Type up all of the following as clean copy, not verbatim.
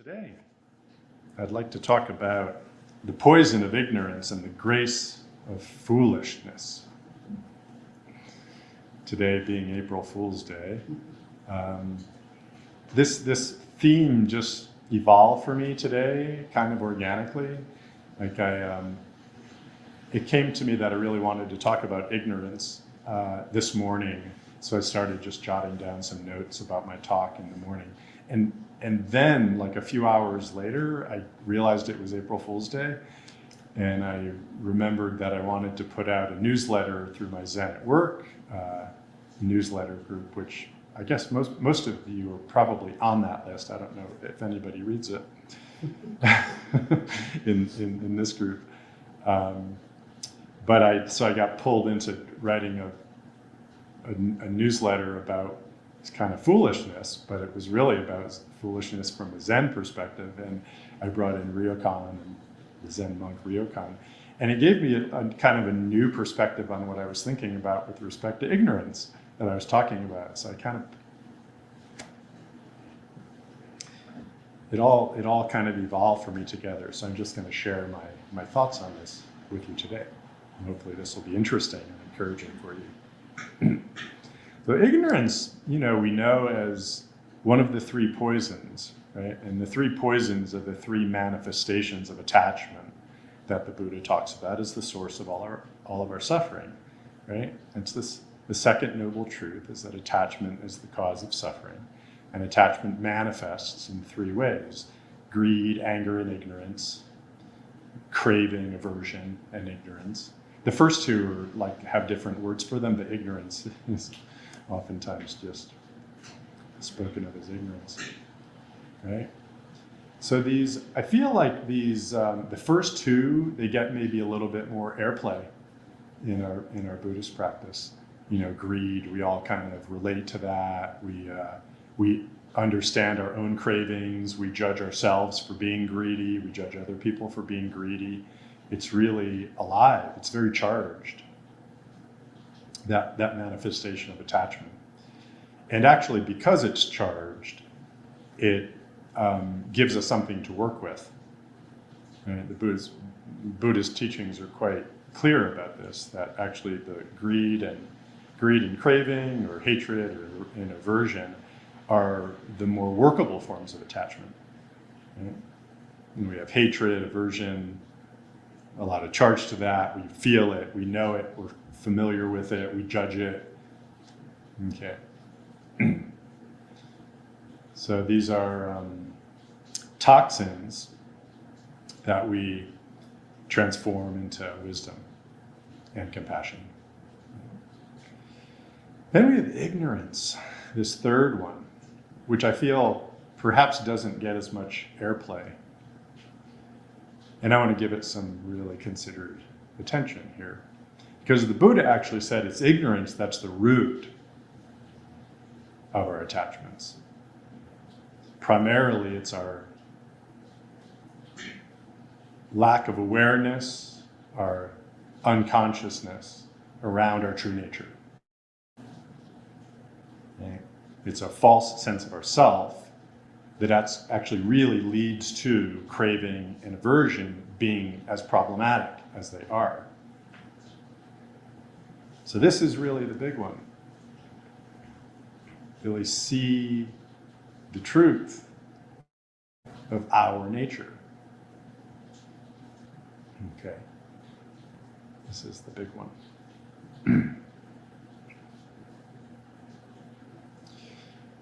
Today, I'd like to talk about the poison of ignorance and the grace of foolishness. Today being April Fool's Day, this theme just evolved for me today, kind of organically. It came to me that I really wanted to talk about ignorance this morning, so I started just jotting down some notes about my talk in the morning. And then, like a few hours later, I realized it was April Fool's Day, and I remembered that I wanted to put out a newsletter through my Zen at Work newsletter group, which I guess most of you are probably on that list. I don't know if anybody reads it in this group. So I got pulled into writing a newsletter about kind of foolishness, but it was really about foolishness from a Zen perspective. And I brought in Ryokan and the Zen monk Ryokan. And it gave me a kind of a new perspective on what I was thinking about with respect to ignorance that I was talking about. So it all kind of evolved for me together. So I'm just going to share my thoughts on this with you today. And hopefully this will be interesting and encouraging for you. So ignorance, we know as one of the three poisons, right? And the three poisons are the three manifestations of attachment that the Buddha talks about as the source of all of our suffering, right? It's the second noble truth is that attachment is the cause of suffering. And attachment manifests in three ways: greed, anger, and ignorance; craving, aversion, and ignorance. The first two have different words for them, but ignorance is oftentimes just spoken of as ignorance, right? So I feel like the first two, they get maybe a little bit more airplay in our Buddhist practice. Greed, we all kind of relate to that. We understand our own cravings. We judge ourselves for being greedy. We judge other people for being greedy. It's really alive. It's very charged. That manifestation of attachment. And actually, because it's charged, it gives us something to work with. Right? The Buddhist teachings are quite clear about this, that actually the greed and craving, or hatred, and aversion are the more workable forms of attachment. Right? And we have hatred, aversion, a lot of charge to that. We feel it, we know it, we're familiar with it, we judge it. Okay. So these are toxins that we transform into wisdom and compassion. Then we have ignorance, this third one, which I feel perhaps doesn't get as much airplay. And I want to give it some really considered attention here. Because the Buddha actually said it's ignorance that's the root of our attachments. Primarily, it's our lack of awareness, our unconsciousness around our true nature. Okay? It's a false sense of ourself that's actually really leads to craving and aversion being as problematic as they are. So this is really the big one. Really see the truth of our nature. Okay. This is the big one.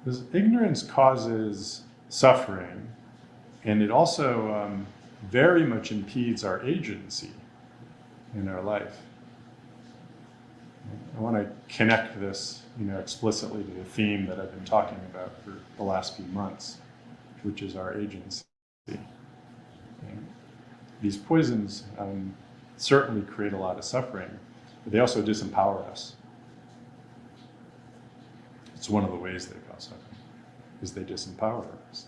Because ignorance causes suffering, and it also very much impedes our agency in our life. I want to connect this, explicitly to the theme that I've been talking about for the last few months, which is our agency. And these poisons certainly create a lot of suffering, but they also disempower us. It's one of the ways they cause suffering, is they disempower us.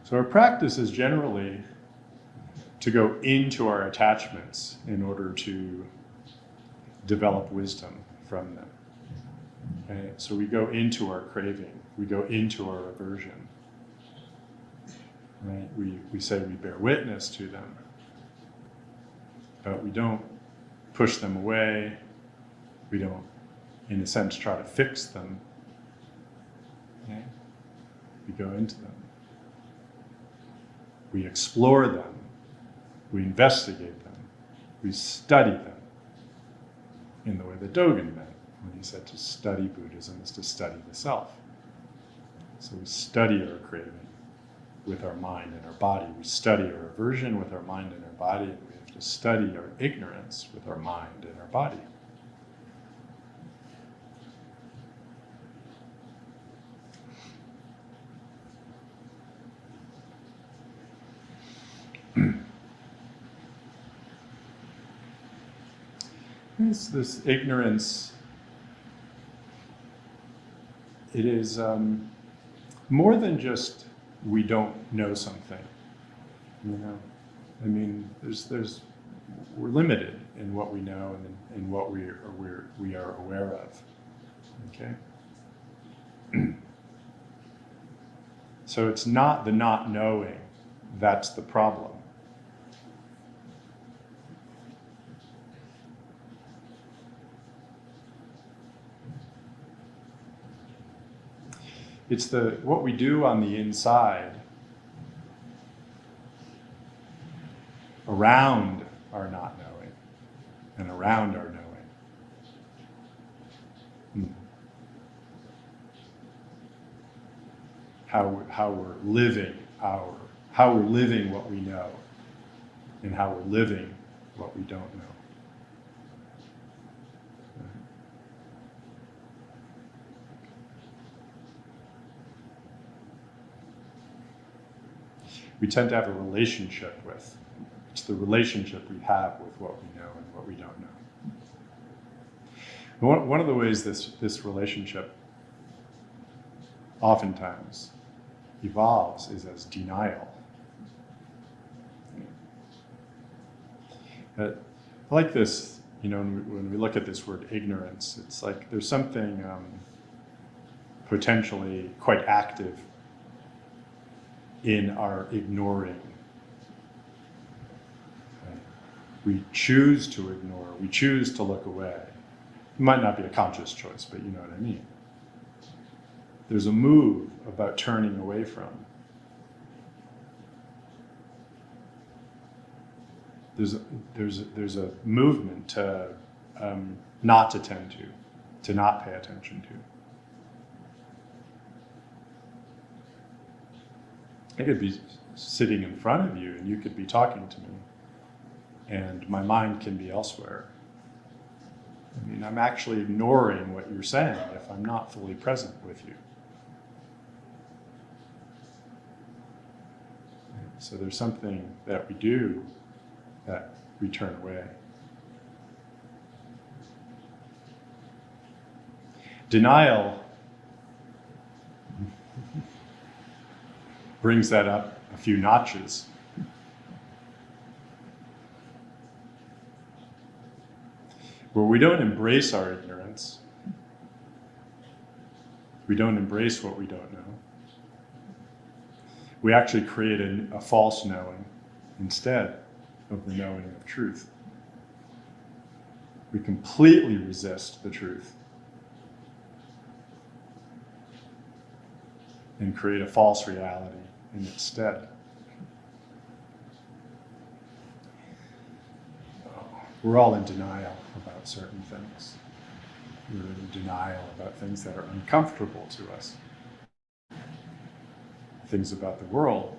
So our practice is generally to go into our attachments in order to develop wisdom from them. Okay? So we go into our craving, we go into our aversion. Right? We say we bear witness to them, but we don't push them away. We don't, in a sense, try to fix them. Okay? We go into them. We explore them. We investigate them. We study them in the way that Dogen meant when he said to study Buddhism is to study the self. So we study our craving with our mind and our body. We study our aversion with our mind and our body, and we have to study our ignorance with our mind and our body. This ignorance, it is more than just we don't know something. You know, I mean, we're limited in what we know and in what we are aware of. Okay. So it's not the not knowing that's the problem. It's what we do on the inside around our not knowing and around our knowing. How we're living how we're living what we know and how we're living what we don't know. We tend to have a relationship with. It's the relationship we have with what we know and what we don't know. One of the ways this relationship oftentimes evolves is as denial. I like this, you know, when we look at this word ignorance, it's like there's something potentially quite active in our ignoring. We choose to ignore, we choose to look away. It might not be a conscious choice, but you know what I mean. There's a move about turning away from. There's a movement to not attend to not pay attention to. I could be sitting in front of you and you could be talking to me and my mind can be elsewhere. I mean, I'm actually ignoring what you're saying if I'm not fully present with you. So there's something that we do that we turn away. Denial brings that up a few notches. Where we don't embrace our ignorance, we don't embrace what we don't know, we actually create a false knowing instead of the knowing of truth. We completely resist the truth and create a false reality in its stead. We're all in denial about certain things. We're in denial about things that are uncomfortable to us. Things about the world,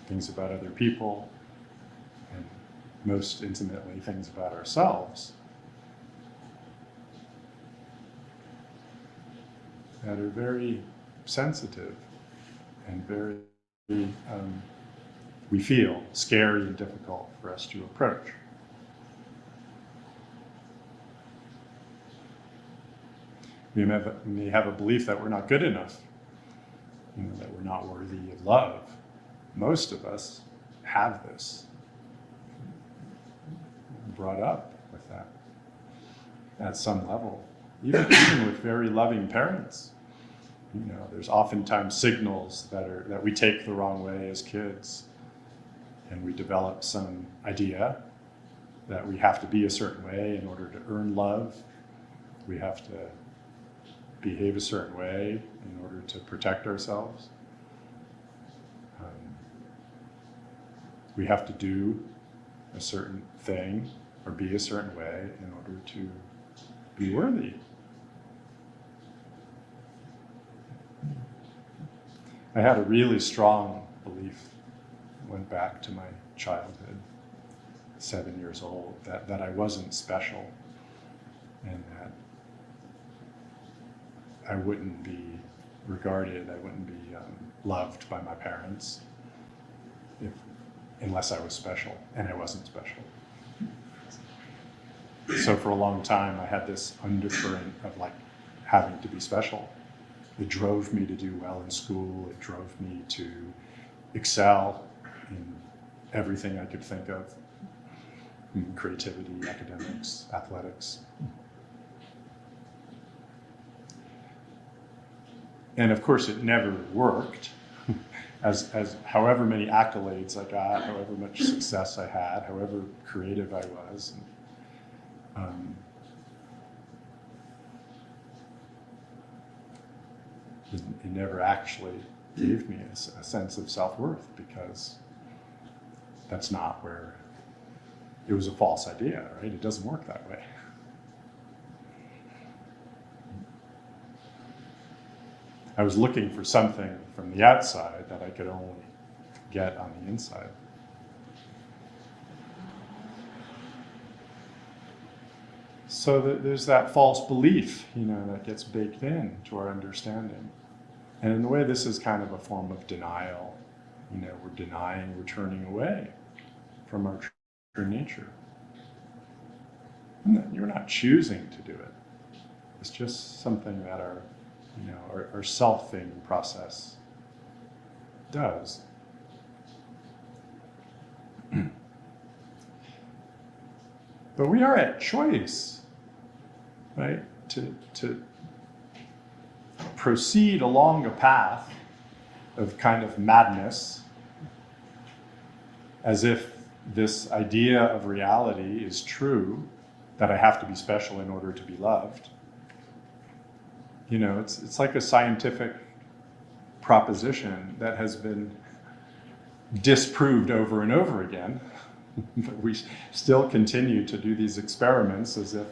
things about other people, and most intimately, things about ourselves that are very sensitive and very, we feel, scary and difficult for us to approach. We may have a belief that we're not good enough, that we're not worthy of love. Most of us have this. brought up with that at some level, even with very loving parents. There's oftentimes signals that we take the wrong way as kids, and we develop some idea that we have to be a certain way in order to earn love. We have to behave a certain way in order to protect ourselves. We have to do a certain thing or be a certain way in order to be worthy. I had a really strong belief, went back to my childhood, 7 years old, that I wasn't special and that I wouldn't be regarded, I wouldn't be loved by my parents unless I was special, and I wasn't special. So for a long time, I had this undercurrent of having to be special. It drove me to do well in school. It drove me to excel in everything I could think of, in creativity, academics, athletics. And of course, it never worked. As however many accolades I got, however much success I had, however creative I was, it never actually gave me a sense of self-worth, because that's not where, it was a false idea, right? It doesn't work that way. I was looking for something from the outside that I could only get on the inside. So there's that false belief, that gets baked in to our understanding. And in a way, this is kind of a form of denial. We're denying, we're turning away from our true nature. And you're not choosing to do it. It's just something that our selfing process does. But we are at choice, right? To proceed along a path of kind of madness, as if this idea of reality is true, that I have to be special in order to be loved. It's like a scientific proposition that has been disproved over and over again, but we still continue to do these experiments as if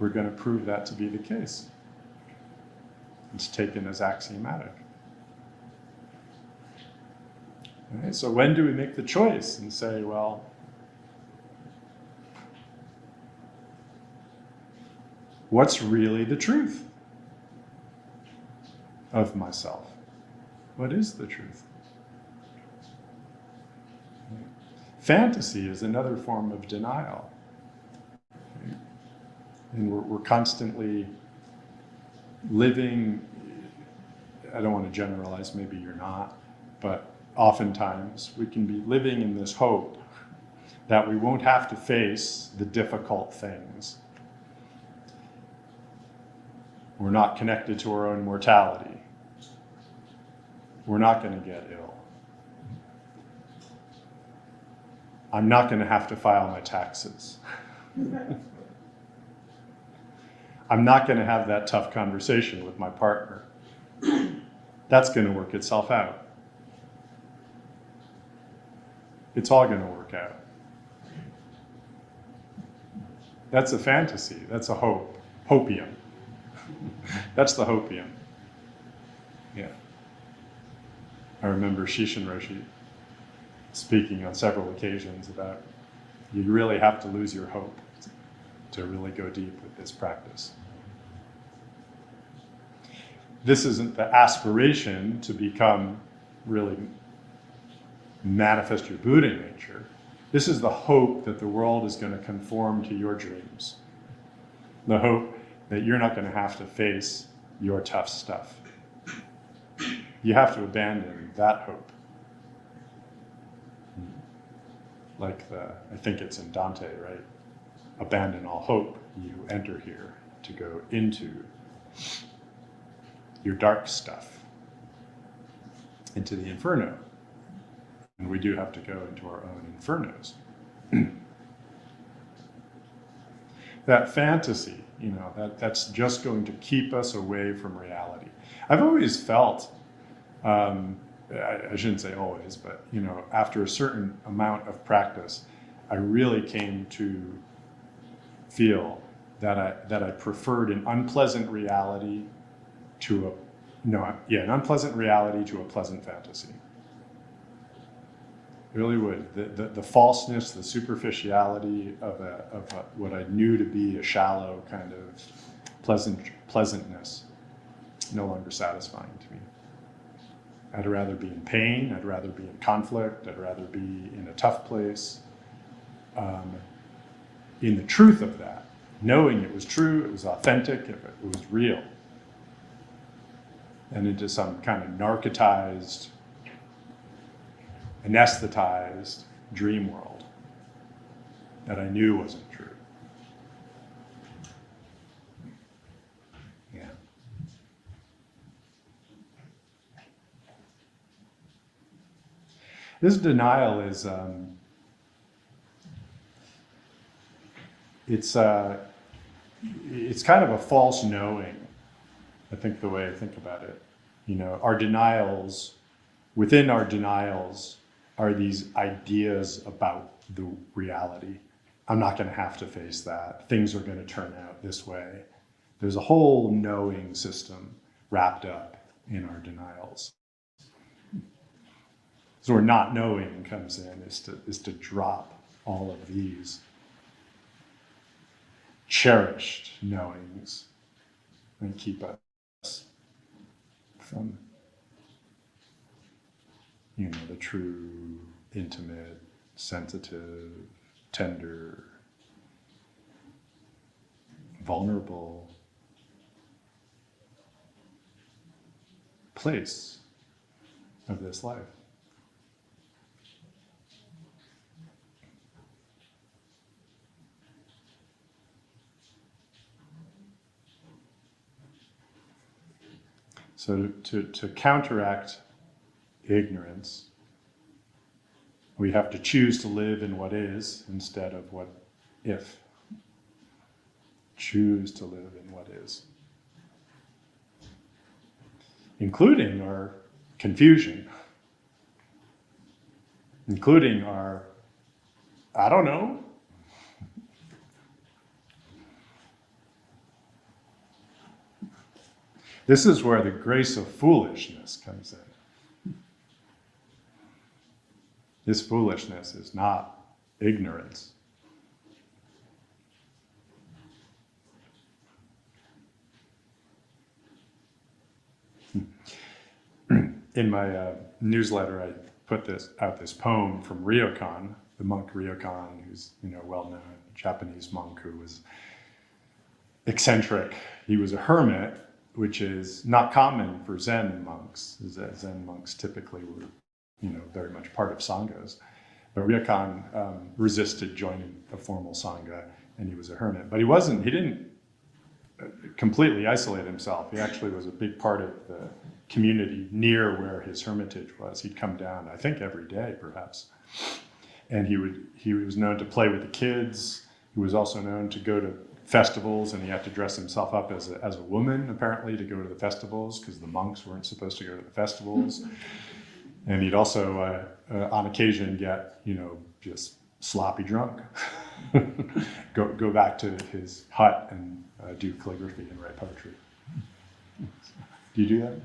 we're going to prove that to be the case. It's taken as axiomatic. Okay, so when do we make the choice and say, well, what's really the truth of myself? What is the truth? Fantasy is another form of denial. And we're constantly living, I don't want to generalize, maybe you're not, but oftentimes we can be living in this hope that we won't have to face the difficult things. We're not connected to our own mortality. We're not going to get ill. I'm not going to have to file my taxes. I'm not going to have that tough conversation with my partner. That's going to work itself out. It's all going to work out. That's a fantasy. That's a hope. Hopium. That's the hopium. Yeah. I remember Shishin Roshi speaking on several occasions about you really have to lose your hope to really go deep with this practice. This isn't the aspiration to become really manifest your Buddha nature. This is the hope that the world is going to conform to your dreams. The hope that you're not going to have to face your tough stuff. You have to abandon that hope. I think it's in Dante, right? Abandon all hope, you enter here to go into your dark stuff, into the inferno. And we do have to go into our own infernos. That fantasy, that's just going to keep us away from reality. I've always felt, I shouldn't say always, but after a certain amount of practice, I really came to feel that I preferred an unpleasant reality to an unpleasant reality to a pleasant fantasy. It really would. The falseness, the superficiality of what I knew to be a shallow kind of pleasantness, no longer satisfying to me. I'd rather be in pain. I'd rather be in conflict. I'd rather be in a tough place. In the truth of that, knowing it was true, it was authentic, it was real, and into some kind of narcotized, anesthetized dream world that I knew wasn't true. Yeah. This denial is, it's kind of a false knowing, I think, the way I think about it. Our denials, within our denials, are these ideas about the reality. I'm not going to have to face that. Things are going to turn out this way. There's a whole knowing system wrapped up in our denials. So where not knowing comes in is to drop all of these cherished knowings and keep us from the true, intimate, sensitive, tender, vulnerable place of this life. So to counteract ignorance, we have to choose to live in what is instead of what if. Choose to live in what is. Including our confusion. Including our, I don't know. This is where the grace of foolishness comes in. This foolishness is not ignorance. In my newsletter, I put this poem from Ryokan, the monk Ryokan, who's well-known Japanese monk who was eccentric. He was a hermit, which is not common for Zen monks. Zen monks typically were, very much part of sanghas. But Ryokan resisted joining a formal sangha, and he was a hermit. But he didn't completely isolate himself. He actually was a big part of the community near where his hermitage was. He'd come down, I think, every day, perhaps. And he was known to play with the kids. He was also known to go to festivals, and he had to dress himself up as a woman, apparently, to go to the festivals, because the monks weren't supposed to go to the festivals. And he'd also, on occasion, get, just sloppy drunk. go back to his hut and do calligraphy and write poetry. Do you do that?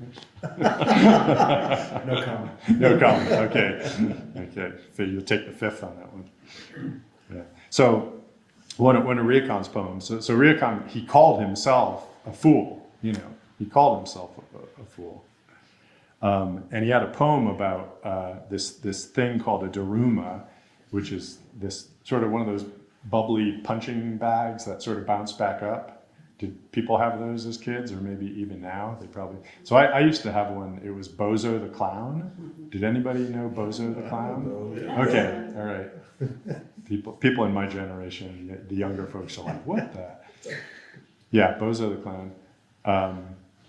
No comment. No comment. Okay. So you'll take the fifth on that one. Yeah. So one of Ryokan's poems. So Ryokan, he called himself a fool. He called himself a fool. And he had a poem about this thing called a daruma, which is this sort of one of those bubbly punching bags that sort of bounce back up. Did people have those as kids, or maybe even now? They probably. So I used to have one. It was Bozo the Clown. Did anybody know Bozo the Clown? Okay, all right. People in my generation, the younger folks are like, what the? Yeah, Bozo the Clown.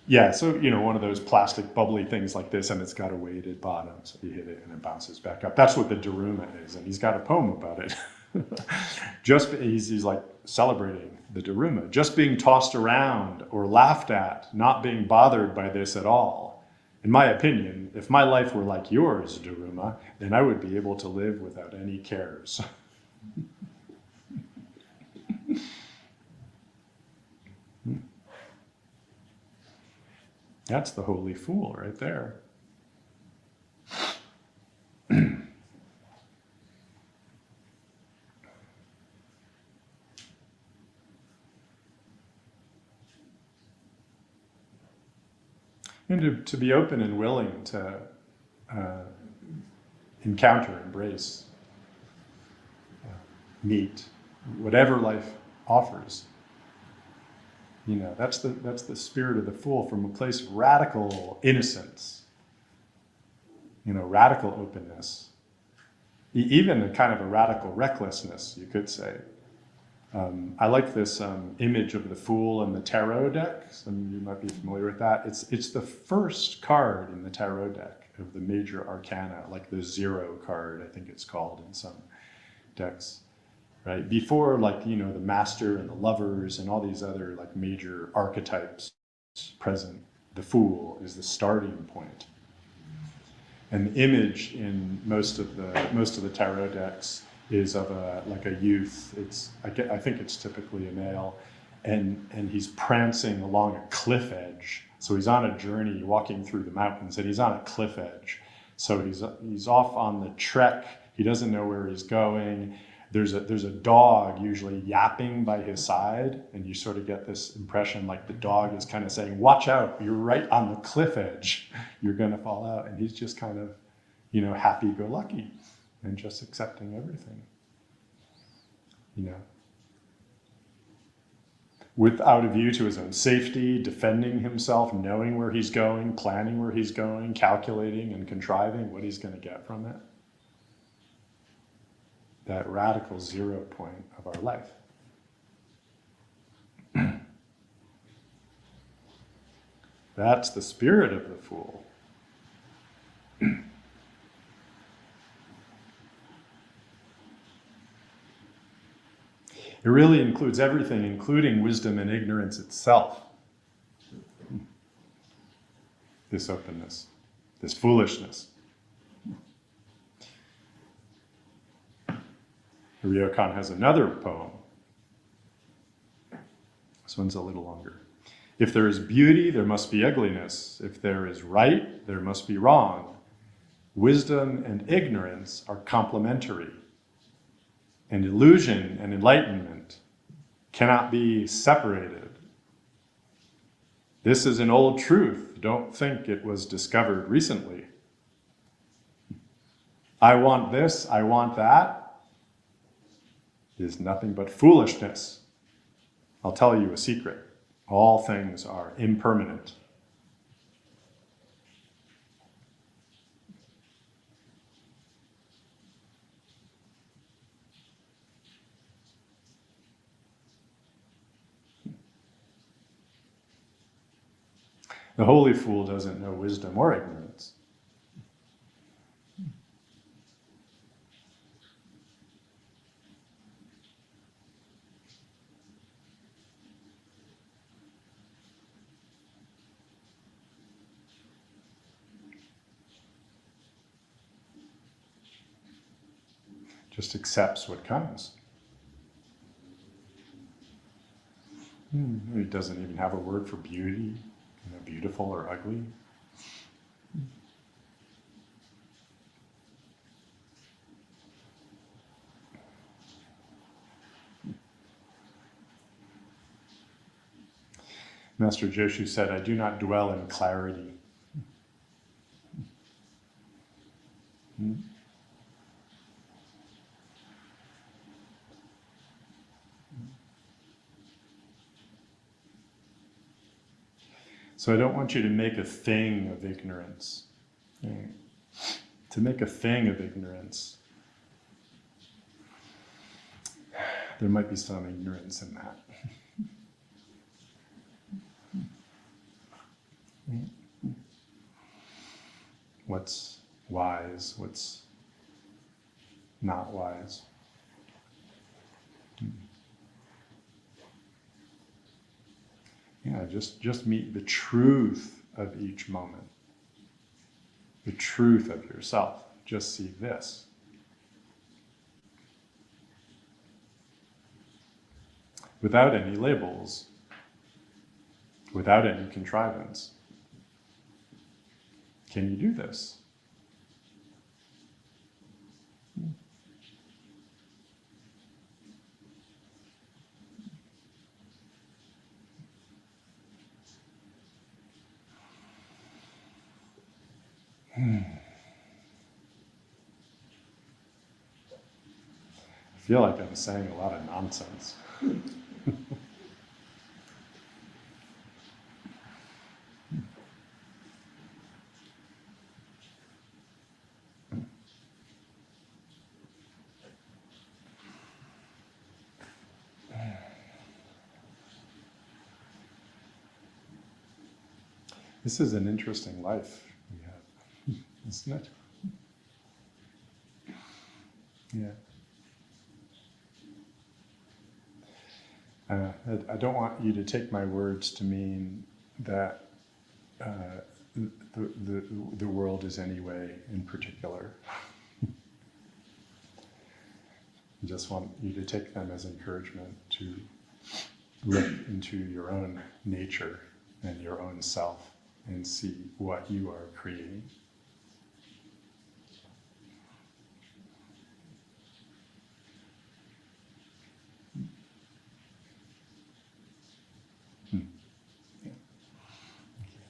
Yeah, so, one of those plastic bubbly things like this, and it's got a weighted bottom, so you hit it and it bounces back up. That's what the Daruma is, and he's got a poem about it. He's like celebrating the Daruma, just being tossed around or laughed at, not being bothered by this at all. In my opinion, if my life were like yours, Daruma, then I would be able to live without any cares. That's the holy fool right there. And to be open and willing to encounter, embrace, meet, whatever life offers. That's the spirit of the fool, from a place of radical innocence, radical openness, even a kind of a radical recklessness, you could say. I like this image of the fool in the tarot deck. Some of you might be familiar with that. It's the first card in the tarot deck of the major arcana, like the 0 card, I think it's called in some decks. Right? Before, the master and the lovers and all these other major archetypes present, the fool is the starting point. And the image in most of the tarot decks is of a youth. I think it's typically a male, and he's prancing along a cliff edge. So he's on a journey, walking through the mountains, and he's on a cliff edge. So he's off on the trek. He doesn't know where he's going. There's a dog usually yapping by his side, and you sort of get this impression like the dog is kind of saying, watch out, you're right on the cliff edge, you're going to fall out. And he's just kind of, happy-go-lucky and just accepting everything, without a view to his own safety, defending himself, knowing where he's going, planning where he's going, calculating and contriving what he's going to get from it. That radical 0 point of our life. That's the spirit of the fool. It really includes everything, including wisdom and ignorance itself. This openness, this foolishness. Ryokan has another poem. This one's a little longer. If there is beauty, there must be ugliness. If there is right, there must be wrong. Wisdom and ignorance are complementary. And illusion and enlightenment cannot be separated. This is an old truth. Don't think it was discovered recently. I want this, I want that, is nothing but foolishness. I'll tell you a secret. All things are impermanent. The holy fool doesn't know wisdom or ignorance. Just accepts what comes. He doesn't even have a word for beauty, beautiful or ugly. Master Joshu said, I do not dwell in clarity. So I don't want you to make a thing of ignorance. To make a thing of ignorance there might be some ignorance in that. What's wise, what's not wise. Yeah, just meet the truth of each moment. The truth of yourself. Just see this. Without any labels, without any contrivance. Can you do this? I feel like I'm saying a lot of nonsense. This is an interesting life we have, isn't it? Yeah. I don't want you to take my words to mean that the world is any way in particular. I just want you to take them as encouragement to look into your own nature and your own self and see what you are creating. Yeah.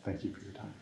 Thank you for your time.